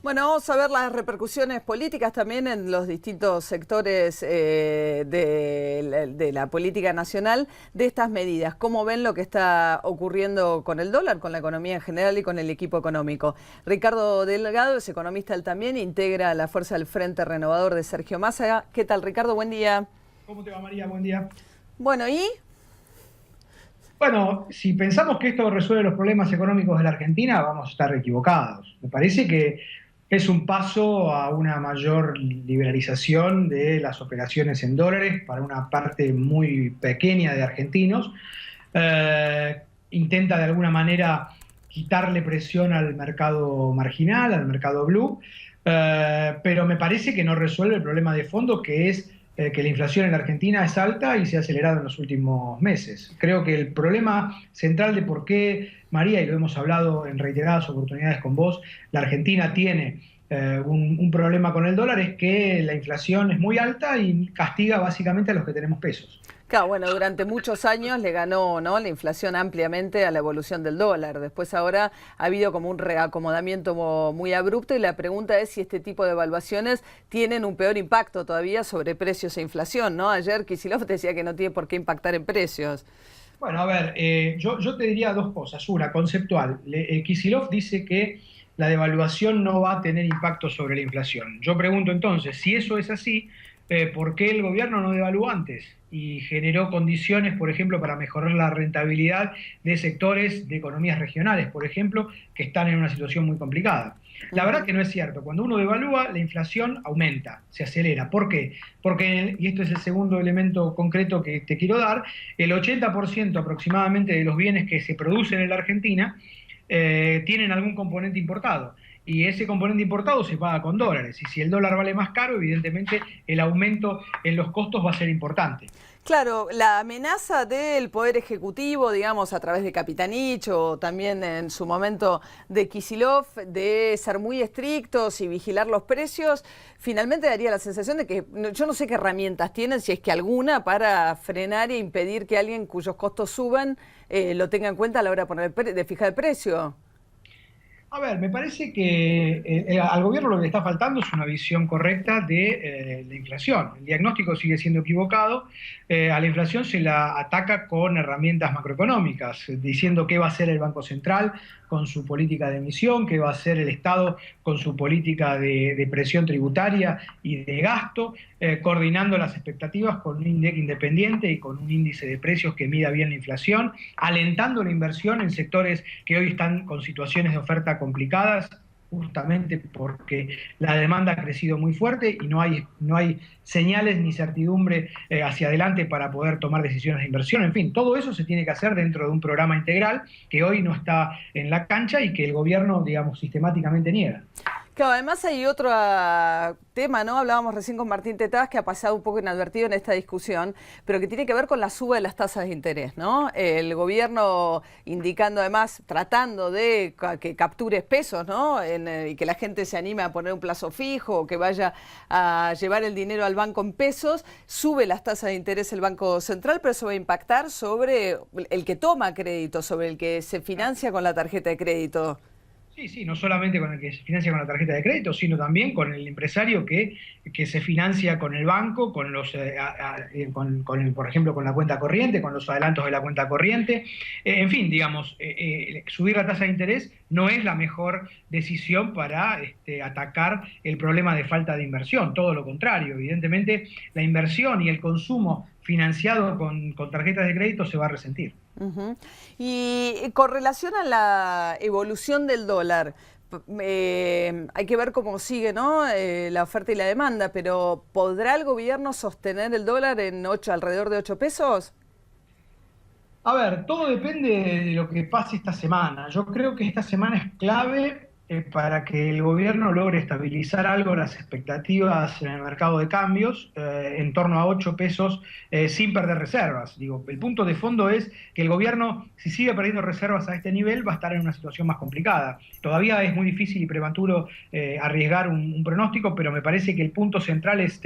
Bueno, vamos a ver las repercusiones políticas también en los distintos sectores de la política nacional de estas medidas. ¿Cómo ven lo que está ocurriendo con el dólar, con la economía en general y con el equipo económico? Ricardo Delgado es economista él también, integra la fuerza del Frente Renovador de Sergio Massa. ¿Qué tal, Ricardo? Buen día. ¿Cómo te va, María? Buen día. Bueno, ¿y? Bueno, si pensamos que esto resuelve los problemas económicos de la Argentina, vamos a estar equivocados. Me parece que es un paso a una mayor liberalización de las operaciones en dólares para una parte muy pequeña de argentinos. Intenta de alguna manera quitarle presión al mercado marginal, al mercado blue, pero me parece que no resuelve el problema de fondo, que es que la inflación en la Argentina es alta y se ha acelerado en los últimos meses. Creo que el problema central de por qué, María, y lo hemos hablado en reiteradas oportunidades con vos, la Argentina tiene un problema con el dólar es que la inflación es muy alta y castiga básicamente a los que tenemos pesos. Claro, bueno, durante muchos años le ganó, ¿no?, la inflación ampliamente a la evolución del dólar. Después ahora ha habido como un reacomodamiento muy abrupto y la pregunta es si este tipo de evaluaciones tienen un peor impacto todavía sobre precios e inflación, ¿no? Ayer Kicillof decía que no tiene por qué impactar en precios. Bueno, a ver, yo te diría dos cosas. Una, conceptual. Kicillof dice que la devaluación no va a tener impacto sobre la inflación. Yo pregunto entonces, si eso es así, ¿por qué el gobierno no devaluó antes? Y generó condiciones, por ejemplo, para mejorar la rentabilidad de sectores de economías regionales, por ejemplo, que están en una situación muy complicada. La verdad que no es cierto. Cuando uno devalúa, la inflación aumenta, se acelera. ¿Por qué? Porque, y esto es el segundo elemento concreto que te quiero dar, el 80% aproximadamente de los bienes que se producen en la Argentina tienen algún componente importado. Y ese componente importado se paga con dólares. Y si el dólar vale más caro, evidentemente el aumento en los costos va a ser importante. Claro, la amenaza del Poder Ejecutivo, digamos, a través de Capitanich o también en su momento de Kicillof, de ser muy estrictos y vigilar los precios, finalmente daría la sensación de que yo no sé qué herramientas tienen, si es que alguna, para frenar e impedir que alguien cuyos costos suban lo tenga en cuenta a la hora de fijar el precio. A ver, me parece que al gobierno lo que le está faltando es una visión correcta de la inflación. El diagnóstico sigue siendo equivocado. A la inflación se la ataca con herramientas macroeconómicas, diciendo qué va a hacer el Banco Central con su política de emisión, qué va a hacer el Estado con su política de presión tributaria y de gasto, coordinando las expectativas con un INDEC independiente y con un índice de precios que mida bien la inflación, alentando la inversión en sectores que hoy están con situaciones de oferta complicadas, justamente porque la demanda ha crecido muy fuerte y no hay señales ni certidumbre hacia adelante para poder tomar decisiones de inversión. En fin, todo eso se tiene que hacer dentro de un programa integral que hoy no está en la cancha y que el gobierno, digamos, sistemáticamente niega. Claro, además hay otro tema, ¿no? Hablábamos recién con Martín Tetaz, que ha pasado un poco inadvertido en esta discusión, pero que tiene que ver con la suba de las tasas de interés, ¿no? El gobierno indicando además, tratando de que captures pesos, ¿no? Y que la gente se anime a poner un plazo fijo o que vaya a llevar el dinero al banco en pesos, sube las tasas de interés el Banco Central, pero eso va a impactar sobre el que toma crédito, sobre el que se financia con la tarjeta de crédito. Sí, sí, no solamente con el que se financia con la tarjeta de crédito, sino también con el empresario que se financia con el banco, con los, por ejemplo, con la cuenta corriente, con los adelantos de la cuenta corriente. En fin, digamos, subir la tasa de interés no es la mejor decisión para atacar el problema de falta de inversión, todo lo contrario. Evidentemente, la inversión y el consumo financiado con tarjetas de crédito se va a resentir. Ujú. Y con relación a la evolución del dólar, hay que ver cómo sigue, ¿no? La oferta y la demanda, pero ¿podrá el gobierno sostener el dólar en alrededor de 8 pesos? A ver, todo depende de lo que pase esta semana. Yo creo que esta semana es clave para que el gobierno logre estabilizar algo las expectativas en el mercado de cambios en torno a 8 pesos sin perder reservas. Digo, el punto de fondo es que el gobierno, si sigue perdiendo reservas a este nivel, va a estar en una situación más complicada. Todavía es muy difícil y prematuro arriesgar un pronóstico, pero me parece que el punto central es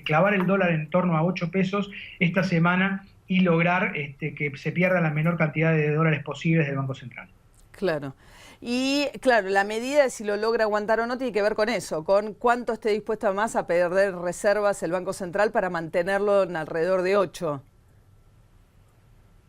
clavar el dólar en torno a 8 pesos esta semana y lograr que se pierda la menor cantidad de dólares posibles del Banco Central. Claro. Y claro, la medida de si lo logra aguantar o no tiene que ver con eso, con cuánto esté dispuesto más a perder reservas el Banco Central para mantenerlo en alrededor de 8.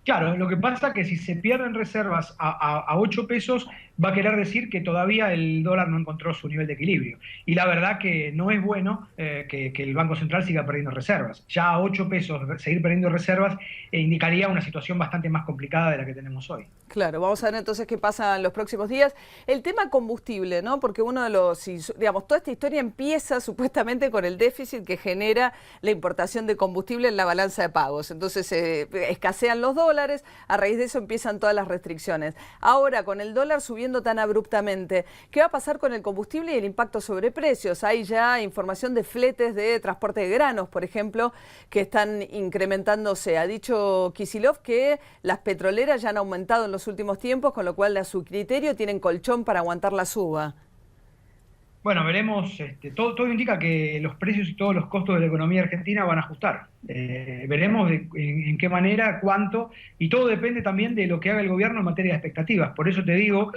Claro, lo que pasa es que si se pierden reservas a 8 pesos, va a querer decir que todavía el dólar no encontró su nivel de equilibrio. Y la verdad que no es bueno que el Banco Central siga perdiendo reservas. Ya a 8 pesos seguir perdiendo reservas indicaría una situación bastante más complicada de la que tenemos hoy. Claro, vamos a ver entonces qué pasa en los próximos días. El tema combustible, ¿no? Porque uno de los, digamos, toda esta historia empieza supuestamente con el déficit que genera la importación de combustible en la balanza de pagos. Entonces escasean los dólares, a raíz de eso empiezan todas las restricciones. Ahora, con el dólar subiendo tan abruptamente, ¿qué va a pasar con el combustible y el impacto sobre precios? Hay ya información de fletes de transporte de granos, por ejemplo, que están incrementándose. Ha dicho Kicillof que las petroleras ya han aumentado en los últimos tiempos, con lo cual a su criterio tienen colchón para aguantar la suba. Bueno, veremos, todo indica que los precios y todos los costos de la economía argentina van a ajustar. Veremos en qué manera, cuánto, y todo depende también de lo que haga el gobierno en materia de expectativas. Por eso te digo,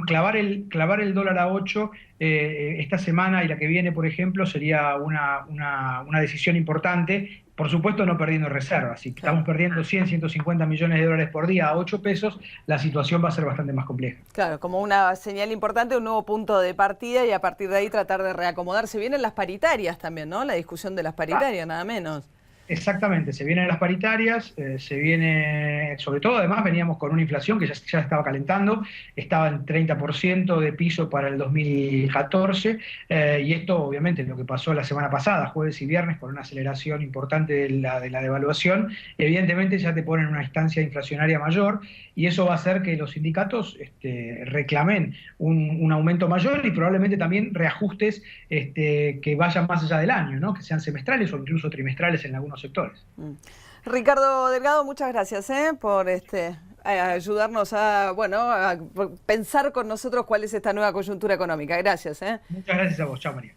clavar el dólar a 8 esta semana y la que viene, por ejemplo, sería una decisión importante. Por supuesto, no perdiendo reservas. Si estamos perdiendo 100, 150 millones de dólares por día a 8 pesos, la situación va a ser bastante más compleja. Claro, como una señal importante, un nuevo punto de partida y a partir de ahí tratar de reacomodarse. Vienen las paritarias también, ¿no? La discusión de las paritarias, nada menos. Exactamente, se vienen las paritarias, se viene, sobre todo además veníamos con una inflación que ya estaba calentando, estaba en 30% de piso para el 2014, y esto obviamente lo que pasó la semana pasada, jueves y viernes, con una aceleración importante de la devaluación, evidentemente ya te ponen en una instancia inflacionaria mayor, y eso va a hacer que los sindicatos reclamen un aumento mayor y probablemente también reajustes que vayan más allá del año, ¿no? Que sean semestrales o incluso trimestrales en algunos sectores. Ricardo Delgado, muchas gracias por ayudarnos a pensar con nosotros cuál es esta nueva coyuntura económica. Gracias. Muchas gracias a vos. Chao, María.